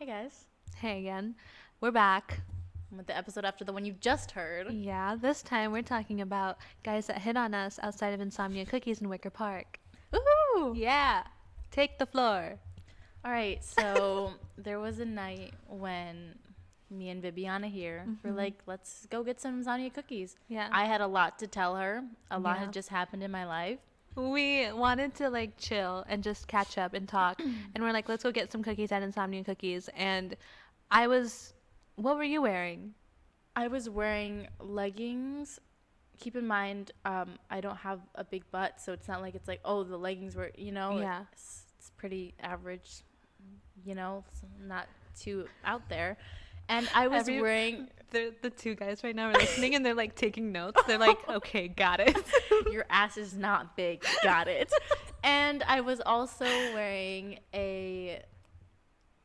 guys. Hey again. We're back. With the episode after the one you just heard. Yeah, this time we're talking about guys that hit on us outside of Insomnia Cookies in Wicker Park. Woohoo! Yeah. Take the floor. All right, so there was a night when me and Viviana here were like, let's go get some Insomnia cookies. Yeah. I had a lot to tell her. A lot had just happened in my life. We wanted to like chill and just catch up and talk. And we're like, let's go get some cookies at Insomnia Cookies. And what were you wearing? I was wearing leggings. Keep in mind, I don't have a big butt, so it's not like it's like, oh, the leggings were, Yeah. It's pretty average, it's not too out there. And I was wearing... The two guys right now are listening and they're like taking notes. They're like, okay, got it. Your ass is not big. Got it. And I was also wearing a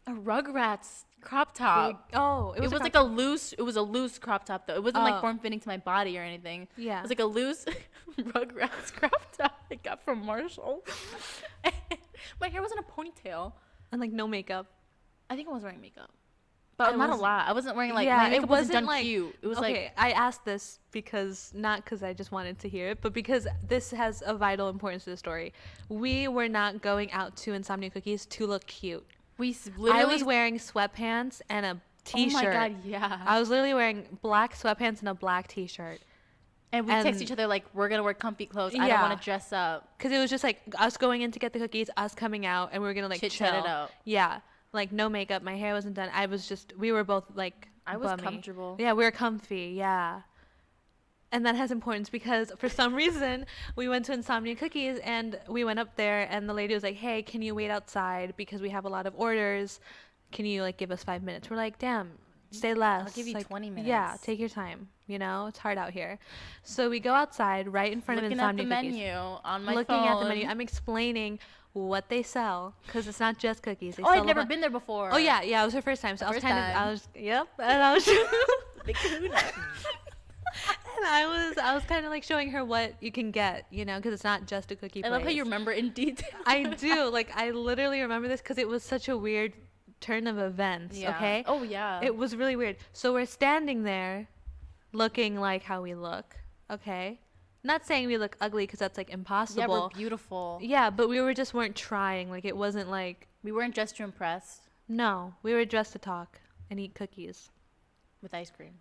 Rugrats crop top. It was like a loose crop top though. It wasn't like form fitting to my body or anything. Yeah. It was like a loose Rugrats crop top I got from Marshall. My hair was in a ponytail. And like no makeup. I think I was wearing makeup. But not a lot. I wasn't wearing like my makeup wasn't done like, cute. It was okay, like I asked this not because I just wanted to hear it, but because this has a vital importance to the story. We were not going out to Insomnia Cookies to look cute. I was wearing sweatpants and a t-shirt. Oh my god, yeah. I was literally wearing black sweatpants and a black t-shirt. And we text each other like, we're going to wear comfy clothes. I don't want to dress up. Because it was just like us going in to get the cookies, us coming out, and we were going to like chit-chat it out. Yeah. Like no makeup. My hair wasn't done. We were both like I was bummy. comfortable. Yeah, we were comfy. Yeah. And that has importance because for some reason we went to Insomnia Cookies and we went up there and the lady was like, hey, can you wait outside because we have a lot of orders? Can you like give us 5 minutes? We're like, damn, stay less. I'll give you 20 minutes. Yeah, take your time. It's hard out here. So we go outside right in front of Insomnia Cookies. Looking at the menu on my phone. Looking at the menu. I'm explaining what they sell because it's not just cookies. I'd never been there before. Oh yeah, it was her first time. So and I was kind of like showing her what you can get, because it's not just a cookie place. I love how you remember in detail. I do. Like I literally remember this because it was such a weird turn of events. Yeah. Okay. Oh yeah. It was really weird. So we're standing there, looking like how we look. Okay. Not saying we look ugly because that's like impossible. Yeah, we're beautiful. Yeah, but we weren't trying. Like it wasn't like we weren't dressed to impress. No, we were dressed to talk and eat cookies with ice cream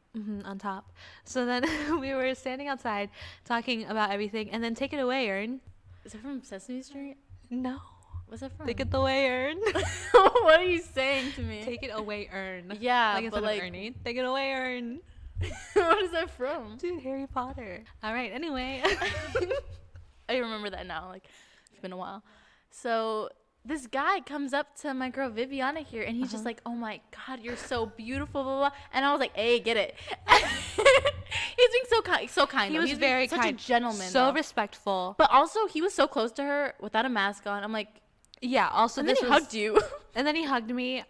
on top. So then we were standing outside talking about everything, and then Take It Away, Ern. Is that from Sesame Street? No. What's that from? Take It Away, Ern. What are you saying to me? Take It Away, Ern. Yeah, like instead of Ernie. Take It Away, Ern. What is that from? Dude, Harry Potter. All right, anyway. I remember that now. Like, it's been a while. So this guy comes up to my girl Viviana here, and he's just like, oh my God, you're so beautiful, blah, blah, blah. And I was like, hey, get it. He's being so kind. He was very such kind. Such a gentleman. So respectful. But also, he was so close to her without a mask on. I'm like, yeah, also and then he hugged you. And then he hugged me.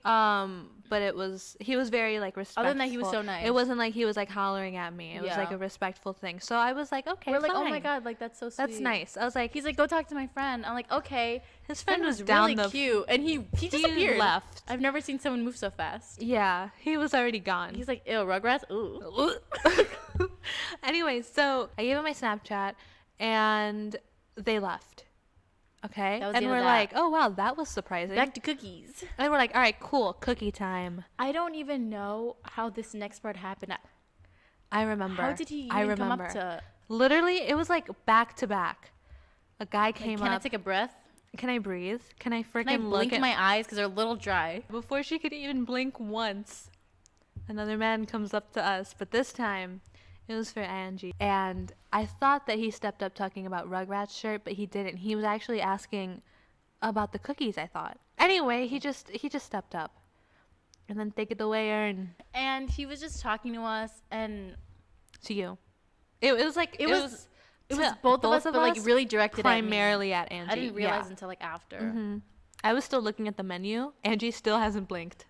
But he was very like respectful. Other than that, he was so nice. It wasn't like he was like hollering at me. It was like a respectful thing. So I was like, okay, we're like, fine. oh my God, like that's so sweet. That's nice. I was like, he's like, go talk to my friend. I'm like, okay. His friend was really cute, and he disappeared. Left. I've never seen someone move so fast. Yeah, he was already gone. He's like, ew, Rugrats. Ooh. Anyway, so I gave him my Snapchat, and they left. Okay, and we're like, oh wow, that was surprising. Back to cookies. And we're like, all right, cool, cookie time. I don't even know how this next part happened. I remember. How did he even come up to? Literally, it was like back to back. A guy came up. Can I take a breath? Can I breathe? Can I freaking Can I blink my eyes because they're a little dry? Before she could even blink once, another man comes up to us, but this time it was for Angie. And I thought that he stepped up talking about Rugrats shirt, but he didn't. He was actually asking about the cookies, I thought. Anyway, he just stepped up. And then Take It Away, Ern. And he was just talking to us and to you. It was both of us, but like really directed primarily at Angie. I didn't realize until like after. Mm-hmm. I was still looking at the menu. Angie still hasn't blinked.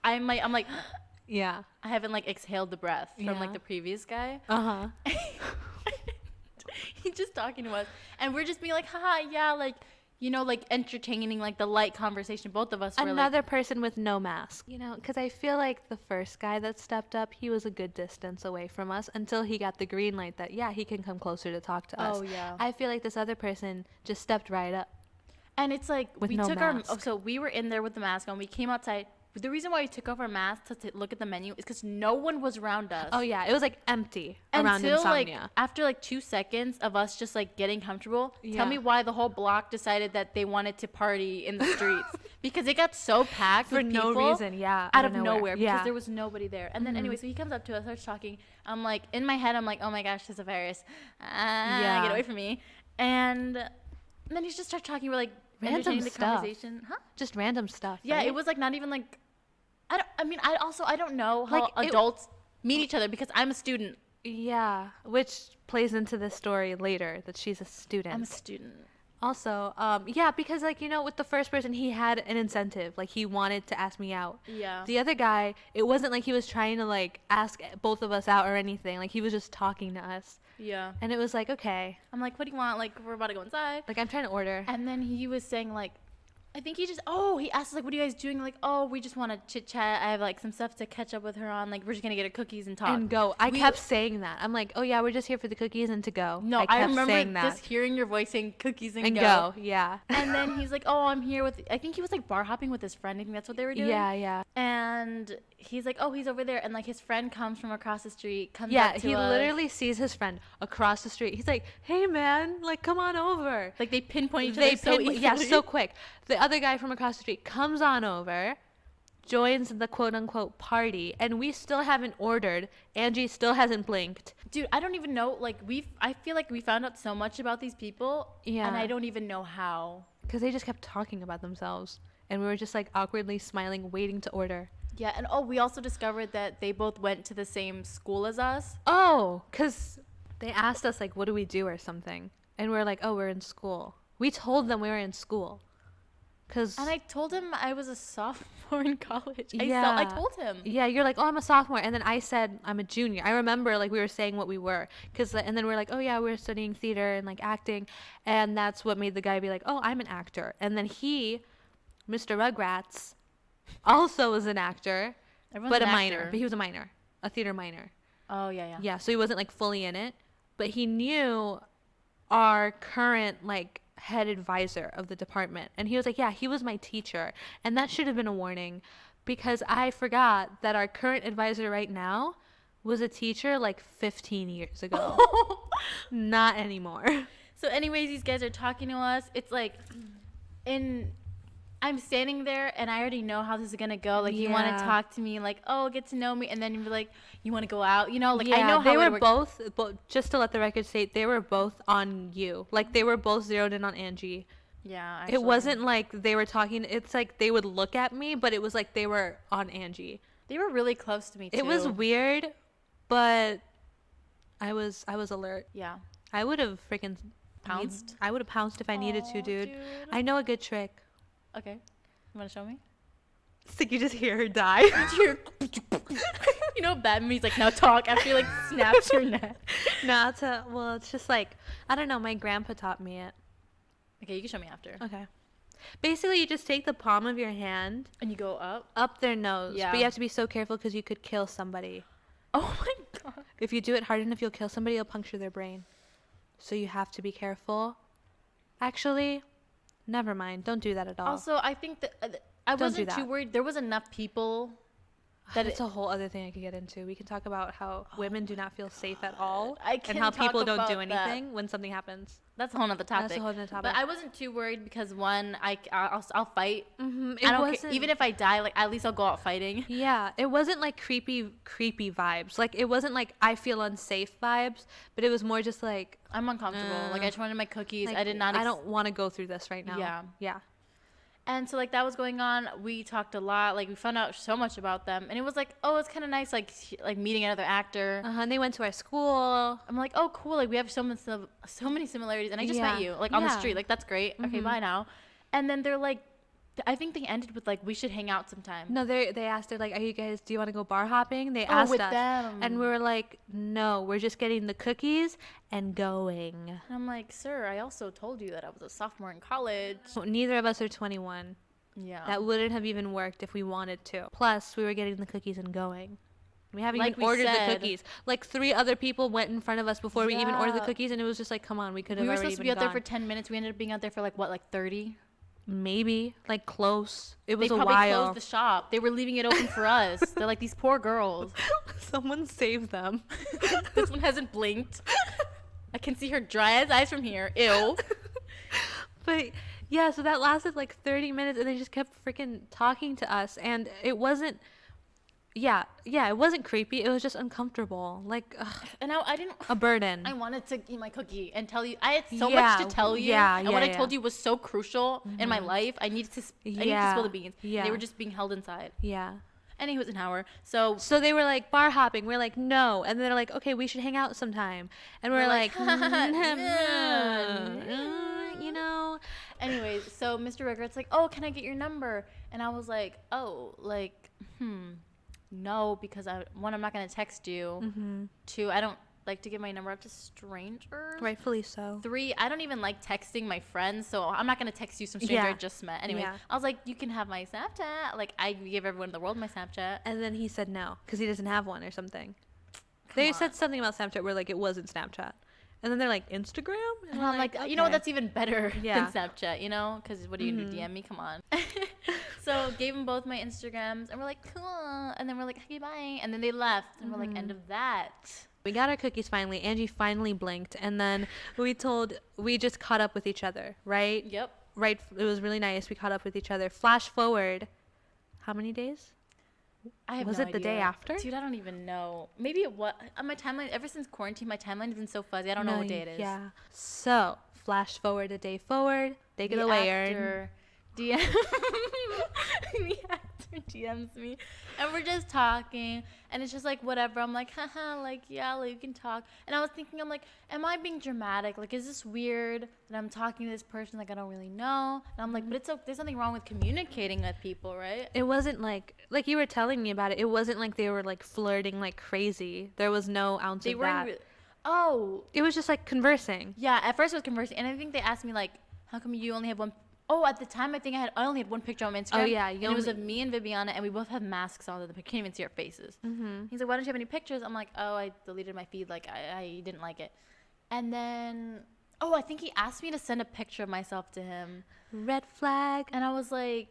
I'm like yeah. I haven't like exhaled the breath from like the previous guy. Uh-huh. He's just talking to us, and we're just being like, haha, yeah, like like entertaining, like the light conversation. Both of us were Another person with no mask, because I feel like the first guy that stepped up, he was a good distance away from us until he got the green light that, yeah, he can come closer to talk to us. Oh, yeah. I feel like this other person just stepped right up. And it's like, with we no took mask. so we were in there with the mask on. We came outside. The reason why we took off our masks to look at the menu is because no one was around us. Oh, yeah. It was, like, empty around Until, Insomnia. like, after, like, 2 seconds of us just, like, getting comfortable, Yeah. tell me why the whole block decided that they wanted to party in the streets. Because it got so packed For with no people reason, yeah. out of nowhere. Yeah. Because there was nobody there. And then, anyway, so he comes up to us, starts talking. I'm like, in my head, I'm like, oh, my gosh, there's a virus. Yeah. Get away from me. And then he just starts talking. We're, like, Random entertaining the stuff. conversation. Huh? Just random stuff. Yeah, right? it was, like, not even, like, I don't know how Like, adults meet each other because I'm a student. Yeah, which plays into this story later, that she's a student. I'm a student. Also, yeah, because, like, with the first person, he had an incentive. Like, he wanted to ask me out. Yeah. The other guy, it wasn't like he was trying to, like, ask both of us out or anything. Like, he was just talking to us. Yeah. And it was like, okay. I'm like, what do you want? Like, we're about to go inside. Like, I'm trying to order. And then he was saying, like, I think he asked us, like, what are you guys doing? Like, oh, we just want to chit chat. I have, like, some stuff to catch up with her on. Like, we're just going to get her cookies and talk. And go. I kept saying that. I'm like, oh, yeah, we're just here for the cookies and to go. No, I kept remember saying that. just hearing your voice saying cookies and go. go. Yeah. And then he's like, oh, I'm here with, I think he was, like, bar hopping with his friend. I think that's what they were doing. Yeah, yeah. And he's like, oh, he's over there. And, like, his friend comes from across the street, comes Yeah, up to he us. literally sees his friend across the street. He's like, hey, man, like, come on over. Like, they pinpoint each other so easily. Yeah, so quick. The other guy from across the street comes on over, joins the quote-unquote party, and we still haven't ordered. Angie still hasn't blinked. Dude, I don't even know. Like, I feel like we found out so much about these people. Yeah. And I don't even know how. Because they just kept talking about themselves. And we were just, like, awkwardly smiling, waiting to order. Yeah, and we also discovered that they both went to the same school as us. Oh, because they asked us, like, what do we do or something? And we are like, oh, we're in school. We told them we were in school. And I told him I was a sophomore in college. Yeah. I told him. Yeah, you're like, oh, I'm a sophomore. And then I said, I'm a junior. I remember, like, we were saying what we were. And then we're like, oh, yeah, we're studying theater and, like, acting. And that's what made the guy be like, oh, I'm an actor. And then he, Mr. Rugrats, also was an actor, Everyone's but an a actor. minor. But he was a minor, a theater minor. Oh, yeah, yeah. Yeah, so he wasn't, like, fully in it. But he knew our current, like, head advisor of the department, and he was like, yeah, he was my teacher. And that should have been a warning, because I forgot that our current advisor right now was a teacher like 15 years ago. Not anymore. So anyways, these guys are talking to us. It's like, I'm standing there and I already know how this is gonna go. Like, you want to talk to me, like, oh, get to know me, and then you're like, you want to go out, like, I know how they were it works. both, just to let the record state, they were both on you. Like, they were both zeroed in on Angie. Yeah, actually. It wasn't like they were talking. It's like they would look at me, but it was like they were on Angie. They were really close to me too. It was weird, but I was alert. Yeah. I would have freaking Pounced? I would have pounced if I needed to, dude. Dude. I know a good trick. Okay. You want to show me? It's like you just hear her die. You know, bad movies like, now talk after you, like, snaps your neck. No, it's just like, I don't know, my grandpa taught me it. Okay, you can show me after. Okay. Basically, you just take the palm of your hand And you go up. up their nose. Yeah. But you have to be so careful because you could kill somebody. Oh my god. If you do it hard enough, you'll kill somebody, you'll puncture their brain. So you have to be careful. Actually, never mind. Don't do that at all. Also, I think that I Don't do wasn't too that. worried. There was enough people that That's a whole other thing I could get into. We can talk about how women do not feel safe at all. I and can how talk people don't do about that. anything when something happens. That's a whole nother topic. That's a whole other topic. But I wasn't too worried because, one, I'll fight. Mm-hmm. I don't care. Even if I die, like, at least I'll go out fighting. Yeah, it wasn't like creepy vibes. Like, it wasn't like I feel unsafe vibes, but it was more just like, I'm uncomfortable. Like, I just wanted my cookies. like, I did not. I don't want to go through this right now. Yeah. Yeah. And so, like, that was going on. We talked a lot. Like, we found out so much about them. And it was like, oh, it's kind of nice, like meeting another actor. And they went to our school. I'm like, oh, cool. Like, we have so many similarities. And I just met you, like, on the Yeah. street. Like, that's great. Okay, bye now. And then they're like, I think they ended with like, we should hang out sometime. No, they asked, they're like, do you want to go bar hopping? They Oh, asked with us. them. And we were like, no, we're just getting the cookies and going. And I'm like, sir, I also told you that I was a sophomore in college. So neither of us are 21. Yeah. That wouldn't have even worked if we wanted to. Plus, we were getting the cookies and going. We haven't Like even we ordered said. the cookies. Like 3 other people went in front of us before we even ordered the Yeah. cookies, and it was just like, come on, we could have We were already supposed to even be out there gone. for 10 minutes. We ended up being out there for like, what, like 30? Maybe like close. It was They a probably while. closed the shop. They were leaving it open for us. They're like, these poor girls. Someone save them. This one hasn't blinked. I can see her dry as eyes from here. Ew. But yeah, so that lasted like 30 minutes, and they just kept freaking talking to us, and it wasn't. Yeah, it wasn't creepy. It was just uncomfortable, like And I didn't. a burden. I wanted to eat my cookie and tell you. I had so Yeah, much to tell you. And what I yeah. told you was so crucial in my life. I needed to. I needed to spill the beans. Yeah. They were just being held inside. Yeah. And he was an hour. So So they were like bar hopping. We're like no, and they're like okay, we should hang out sometime, and we're like you know. anyways, so Mr. Regret's like, oh, can I get your number? And I was like, oh, like, no, because I'm not gonna text you. 2, I don't like to give my number up to strangers. Rightfully so. 3, I don't even like texting my friends, so I'm not gonna text you some stranger I just met. Anyway, Yeah. I was like, you can have my Snapchat. Like, I give everyone in the world my Snapchat. And then he said no because he doesn't have one or something. Come They on. said something about Snapchat where like it wasn't Snapchat, and then they're like Instagram, And we're I'm like, you know what? okay. That's even better Yeah. than Snapchat, you know? Because what are you gonna do? DM me? Come on. So gave them both my Instagrams, and we're like, cool. And then we're like, okay, bye. And then they left, and we're like, end of that. We got our cookies finally. Angie finally blinked, and then we just caught up with each other, right? Yep. Right. It was really nice. We caught up with each other. Flash forward, how many days? I have Was no it the day idea. after? Dude, I don't even know. Maybe it was on my timeline. Ever since quarantine, my timeline has been so fuzzy. I don't know what day it is. Yeah. So flash forward a day forward. Take it The away, Erin. actor DM the actor DMs me, and we're just talking, and it's just like whatever. I'm like, haha, like yeah, like you can talk. And I was thinking, I'm like, am I being dramatic? Like, is this weird that I'm talking to this person like I don't really know? And I'm like, but there's nothing wrong with communicating with people, right? It wasn't like you were telling me about it. It wasn't like they were like flirting like crazy. There was no ounce They of weren't. that. Oh, It was just like conversing. yeah. At first, it was conversing, and I think they asked me like, how come you only have one? Oh, at the time, I think I only had one picture on my Instagram. Oh, yeah, And you it was only- of me and Viviana, and we both have masks on. The can't even see our faces. Mm-hmm. He's like, why don't you have any pictures? I'm like, oh, I deleted my feed. Like, I didn't like it. And then, oh, I think he asked me to send a picture of myself to him. Red flag. And I was like,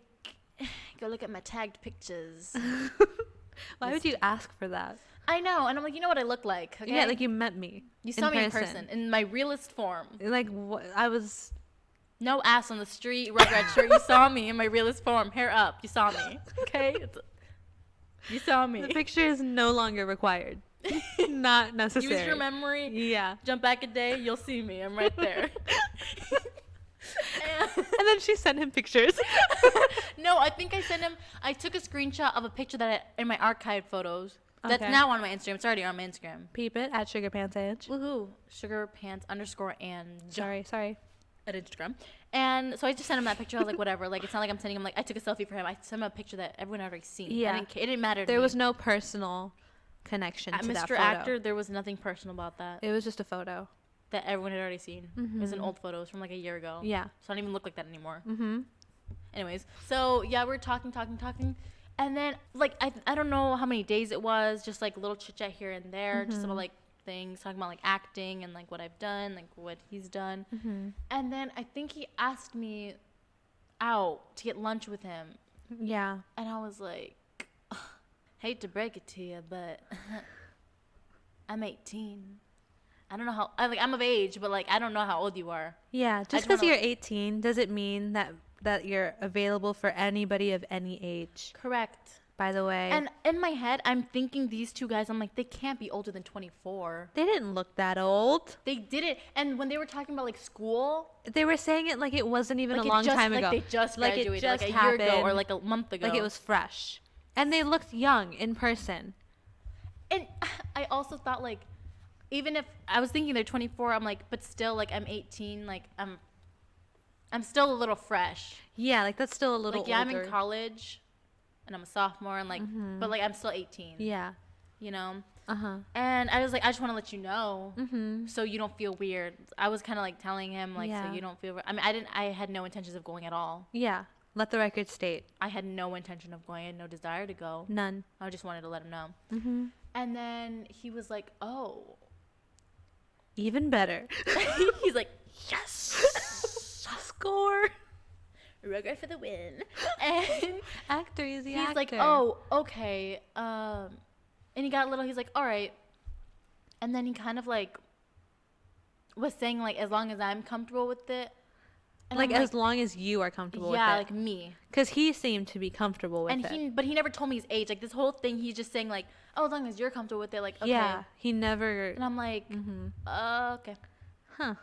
go look at my tagged pictures. Why would you ask for that? I know. And I'm like, you know what I look like, okay? Yeah, like you met me. You saw me in person, in my realest form. Like I was. No ass on the street, Rugrat shirt. You saw me in my realest form. Hair up. You saw me. Okay? You saw me. The picture is no longer required. Not necessary. Use your memory. Yeah. Jump back a day. You'll see me. I'm right there. And then she sent him pictures. No, I think I sent him. I took a screenshot of a picture in my archived photos. That's Okay. now on my Instagram. It's already on my Instagram. Peep it at Sugar Pants Edge. Woohoo. Sugarpants_and Sorry. at Instagram. And so I just sent him that picture. I was like, whatever. Like, it's not like I'm sending him, like, I took a selfie for him. I sent him a picture that everyone had already seen. Yeah. It didn't matter to There me. was no personal connection to that Mr. photo. Actor, there was nothing personal about that. It was just a photo. That everyone had already seen. It was an old photo. It was from like a year ago. Yeah. So I don't even look like that anymore. Mm-hmm. Anyways, so yeah, we're talking. And then, like, I don't know how many days it was, just like a little chit chat here and there, just about like things, talking about like acting and like what I've done, like what he's done. And then I think he asked me out to get lunch with him. Yeah. And I was like, hate to break it to you, but I'm 18. I don't know how, I'm of age, but like, I don't know how old you are. Yeah. Just just because wanna, you're 18 doesn't mean that you're available for anybody of any age. Correct. By the way. And in my head, I'm thinking these two guys, I'm like, they can't be older than 24. They didn't look that old. They didn't. And when they were talking about like school, They were saying it like it wasn't even like a long time like ago. they just Like it graduated, just like a year ago or happened. like a month ago. Like it was fresh. And they looked young in person. And I also thought like, even if I was thinking they're 24, I'm like, but still like I'm 18, like I'm still a little fresh. Yeah, like that's still a little Like, yeah, older. I'm in college, and I'm a sophomore, and like, but like, I'm still 18. Yeah. You know. Uh-huh. And I was like, I just want to let you know, Mm-hmm. so you don't feel weird. I was kind of like telling him, like, so you don't feel. I mean, I had no intentions of going at all. Yeah. Let the record state. I had no intention of going. I had no desire to go. None. I just wanted to let him know. Mm-hmm. And then he was like, oh. Even better. He's like, yes. Score. Regret for the win. And Actor, easy he's actor. like, oh, okay. And he got a little, he's like, all right. And then he kind of like was saying, like, as long as I'm comfortable with it. And like, I'm as long as you are comfortable with it. Yeah, like me. Because he seemed to be comfortable with it. But he never told me his age. Like, this whole thing, he's just saying, like, oh, as long as you're comfortable with it, like, okay. Yeah, he never. And I'm like, okay. Huh.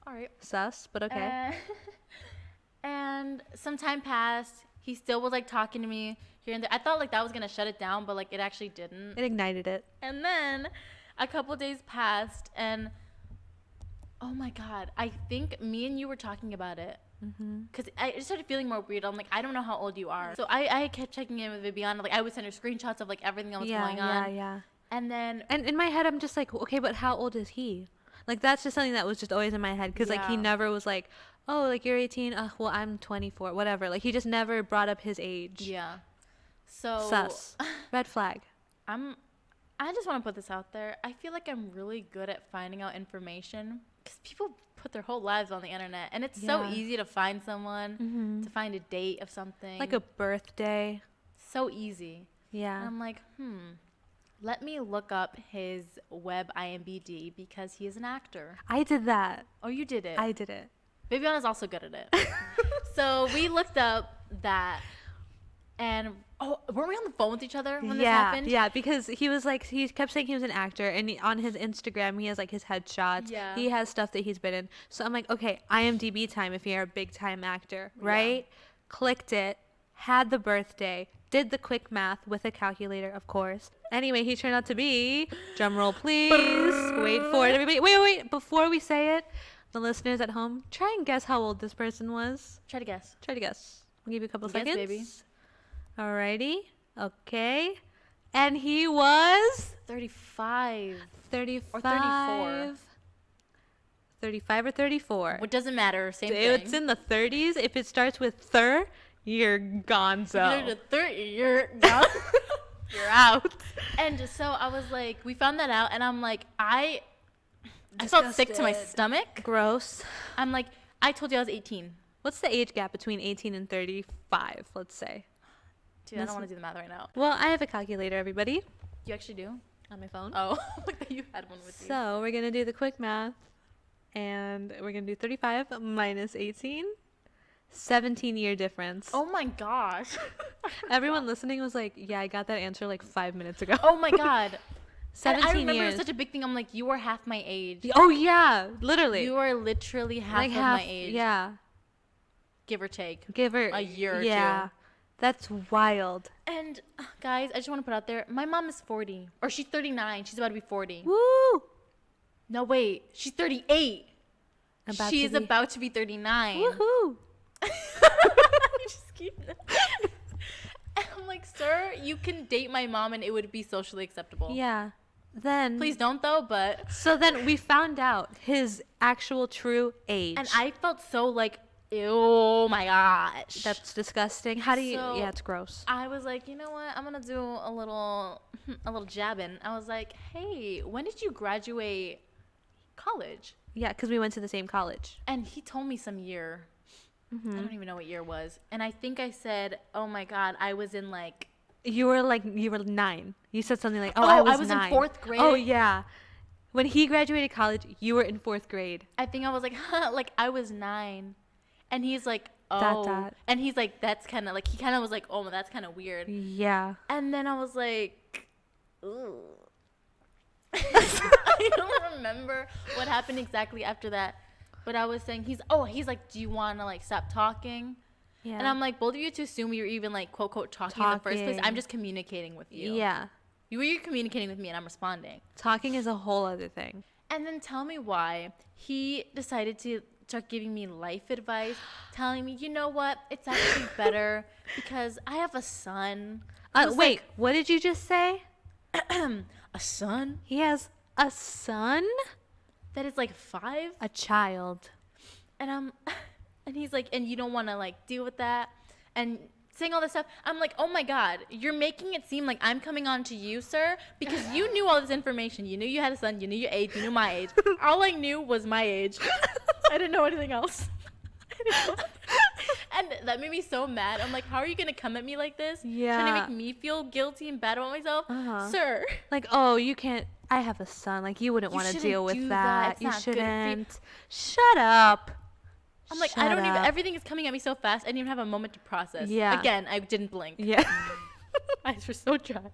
All right. Sus, but okay. And some time passed. He still was, like, talking to me here and there. I thought, like, that was going to shut it down, but, like, it actually didn't. It ignited it. And then a couple days passed, and oh my God, I think me and you were talking about it. Because I just started feeling more weird. I'm like, I don't know how old you are. So I kept checking in with Viviana. Like, I would send her screenshots of, like, everything that was going on. Yeah. And then... And in my head, I'm just like, okay, but how old is he? Like, that's just something that was just always in my head. Because, like, he never was like, oh, like, you're 18. Well, I'm 24. Whatever. Like, he just never brought up his age. Yeah. So... Sus. Red flag. I just want to put this out there. I feel like I'm really good at finding out information. Because people put their whole lives on the internet. And it's so easy to find someone, to find a date of something. Like a birthday. So easy. Yeah. And I'm like, let me look up his web IMDb because he is an actor. I did that. Oh, you did it? I did it. Viviana's also good at it. So we looked up that. And, weren't we on the phone with each other when this happened? Yeah, because he was like, he kept saying he was an actor, and on his Instagram, he has like his headshots. Yeah. He has stuff that he's been in. So I'm like, okay, IMDb time if you're a big time actor, right? Yeah. Clicked it, had the birthday, did the quick math with a calculator, of course. Anyway, he turned out to be, drum roll please, wait for it, everybody. Wait, before we say it, the listeners at home, try and guess how old this person was. Try to guess. I'll give you a couple seconds. Baby. Alrighty. Okay. And he was 35. 35. Or 34. 35 or 34. What doesn't matter. Same thing. It's in the 30s. If it starts with thir, you're gonzo. You're gone. You're out. And so I was like, we found that out, and I'm like, I felt sick to my stomach. Gross. I'm like, I told you I was 18. What's the age gap between 18 and 35, let's say? Dude, I don't want to do the math right now. Well, I have a calculator, everybody. You actually do? On my phone. Oh, you had one with you. So we're going to do the quick math. And we're going to do 35 minus 18. 17-year difference. Oh my gosh. Everyone listening was like, yeah, I got that answer like 5 minutes ago. Oh my God. 17 I remember years. it was such a big thing. I'm like, you are half my age. Oh, yeah. Literally. You are literally half of my age. Yeah. Give or take. Give her a year or yeah. two. That's wild. And guys, I just want to put out there, my mom is 40. Or she's 39. She's about to be 40. Woo! No, wait. She's 38. She is about to be 39. Woohoo! Just keep and I'm like, sir, you can date my mom and it would be socially acceptable. Yeah. Then please don't though, but so then we found out his actual true age. And I felt so like, oh my gosh. That's disgusting. How do you yeah, it's gross. I was like, you know what? I'm gonna do a little jabbing. I was like, hey, when did you graduate college? Yeah, because we went to the same college. And he told me some year. I don't even know what year it was. And I think I said, oh my God, I was in like... You were 9. You said something like, I was 9. In 4th grade. Oh, yeah. When he graduated college, you were in 4th grade. I think I was like, like I was 9. And he's like, oh. And he's like, that's kind of like, he kind of was like, oh, that's kind of weird. Yeah. And then I was like, ooh. I don't remember what happened exactly after that. But I was saying, he's like, do you want to like stop talking? Yeah. And I'm like, both of you to assume you're even like quote quote talking in the first place. I'm just communicating with you. Yeah. You're communicating with me and I'm responding. Talking is a whole other thing. And then tell me why he decided start giving me life advice, telling me, you know what, it's actually better because I have a son. Wait, what did you just say? A son? He has a son? That is like 5? A child. And and he's like, and you don't want to like deal with that and saying all this stuff. I'm like, oh my God, you're making it seem like I'm coming on to you, sir, because you knew all this information. You knew you had a son, you knew your age, you knew my age. All I knew was my age. I didn't know anything else. And that made me so mad. I'm like, how are you gonna come at me like this? Yeah. Trying to make me feel guilty and bad about myself? Sir. Like, oh, you can't. I have a son. Like, you wouldn't want to deal with that. You shouldn't. Shut up. I'm like, I don't even. Everything is coming at me so fast. I didn't even have a moment to process. Yeah. Again, I didn't blink. Yeah. Eyes were so dry.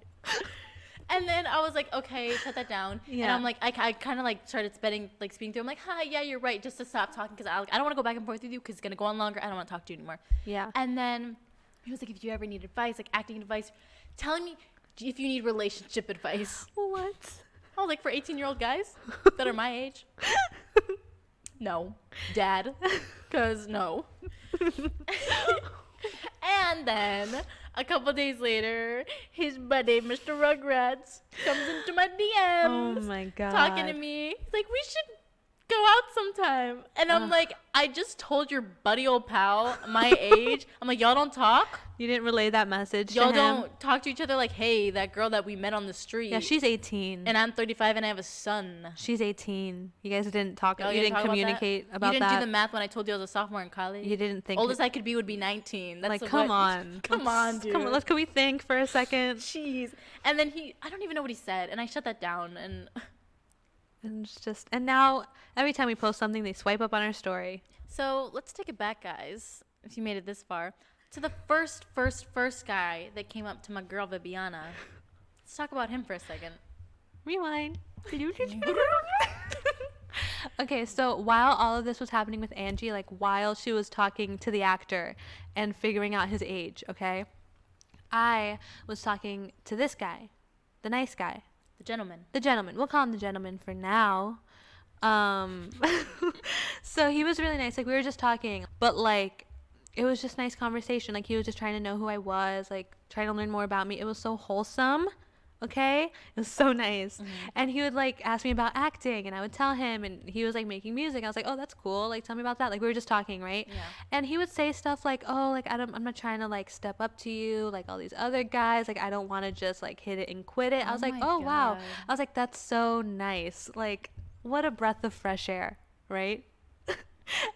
And then I was like, okay, shut that down. Yeah. And I'm like, I kind of like started speaking through. I'm like, hi, yeah, you're right. Just to stop talking because I don't want to go back and forth with you because it's gonna go on longer. I don't want to talk to you anymore. Yeah. And then he was like, if you ever need advice, like acting advice, telling me if you need relationship advice. What? I was like, for 18-year-old guys that are my age. No, Dad, because no. And then a couple days later, his buddy, Mr. Rugrats, comes into my DMs. Oh my God. Talking to me. He's like, we should go out sometime. And I'm like, I just told your buddy old pal my age. I'm like, y'all don't talk? You didn't relay that message Y'all to him? don't talk to each other like, hey, that girl that we met on the street. Yeah, she's 18. And I'm 35 and I have a son. She's 18. You guys didn't talk. Y'all You didn't communicate about that. You didn't do the math when I told you I was a sophomore in college. You didn't think. Oldest I could be would be 19. That's like, come on. Come on, dude. Come on. Can we think for a second? Jeez. And then I don't even know what he said. And I shut that down. And it's just, and now every time we post something, they swipe up on our story. So let's take it back, guys, if you made it this far, to the first guy that came up to my girl, Viviana. Let's talk about him for a second. Rewind. Okay, so while all of this was happening with Angie, like while she was talking to the actor and figuring out his age, okay, I was talking to this guy, the nice guy. The gentleman. The gentleman. We'll call him the gentleman for now. So he was really nice. Like, we were just talking, but like, it was just nice conversation. Like, he was just trying to know who I was, like trying to learn more about me. It was so wholesome. Okay, it was so nice. And he would like ask me about acting, and I would tell him, and he was like making music. I was like, oh, that's cool, like tell me about that. Like, we were just talking, right? Yeah. And he would say stuff like, oh, like I'm not trying to like step up to you like all these other guys, like I don't want to just like hit it and quit it. I was like, oh wow. I was like, that's so nice. Like, what a breath of fresh air, right?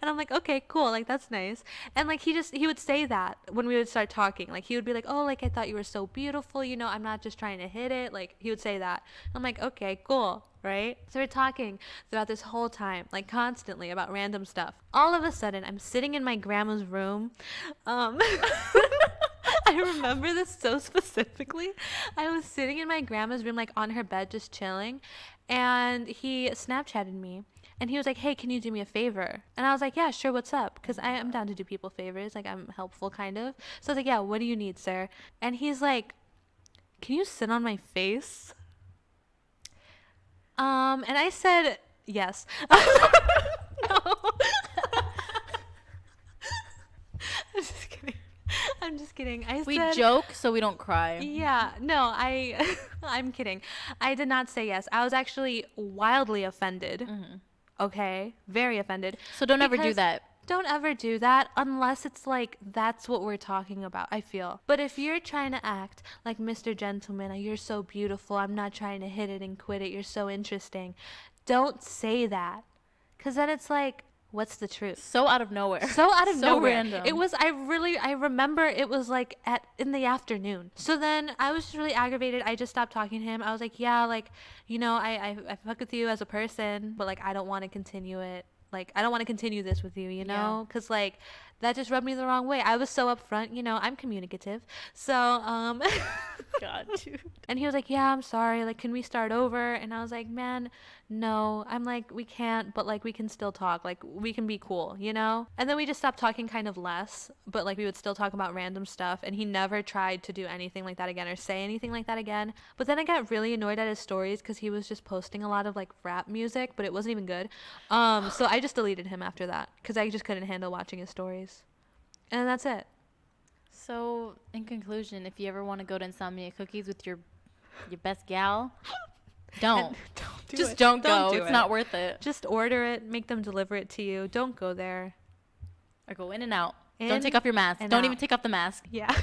And I'm like, okay, cool, like that's nice. And like he would say that when we would start talking. Like, he would be like, oh, like I thought you were so beautiful, you know, I'm not just trying to hit it. Like, he would say that. I'm like, okay, cool, right? So we're talking throughout this whole time, like constantly about random stuff. All of a sudden, I'm sitting in my grandma's room. I remember this so specifically. I was sitting in my grandma's room, like on her bed, just chilling, and he Snapchatted me. And he was like, hey, can you do me a favor? And I was like, yeah, sure, what's up? Because I am down to do people favors. Like, I'm helpful, kind of. So I was like, yeah, what do you need, sir? And he's like, can you sit on my face? And I said, yes. No. I'm just kidding. We joke so we don't cry. Yeah, no, I'm kidding. I did not say yes. I was actually wildly offended. Okay, very offended. So don't ever do that. Don't ever do that unless it's like that's what we're talking about, I feel. But if you're trying to act like Mr. Gentleman, you're so beautiful, I'm not trying to hit it and quit it, you're so interesting, don't say that. Because then it's like, what's the truth? So out of nowhere. So out of nowhere. Random. It was, I remember it was like in the afternoon. So then I was just really aggravated. I just stopped talking to him. I was like, yeah, like, you know, I fuck with you as a person, but like, I don't want to continue it. Like, I don't want to continue this with you, you know? Because like, that just rubbed me the wrong way. I was so upfront, you know, I'm communicative. So, God, dude. and he was like, yeah, I'm sorry. Like, can we start over? And I was like, man, no. I'm like, we can't, but like, we can still talk. Like, we can be cool, you know? And then we just stopped talking kind of less, but like, we would still talk about random stuff. And he never tried to do anything like that again or say anything like that again. But then I got really annoyed at his stories because he was just posting a lot of like rap music, but it wasn't even good. So I just deleted him after that because I just couldn't handle watching his stories. And that's it. So, in conclusion, if you ever want to go to Insomnia Cookies with your best gal, don't. Don't go. It's not worth it. Just order it. Make them deliver it to you. Don't go there. Or go in and out. Don't take off your mask. Don't even take off the mask. Yeah.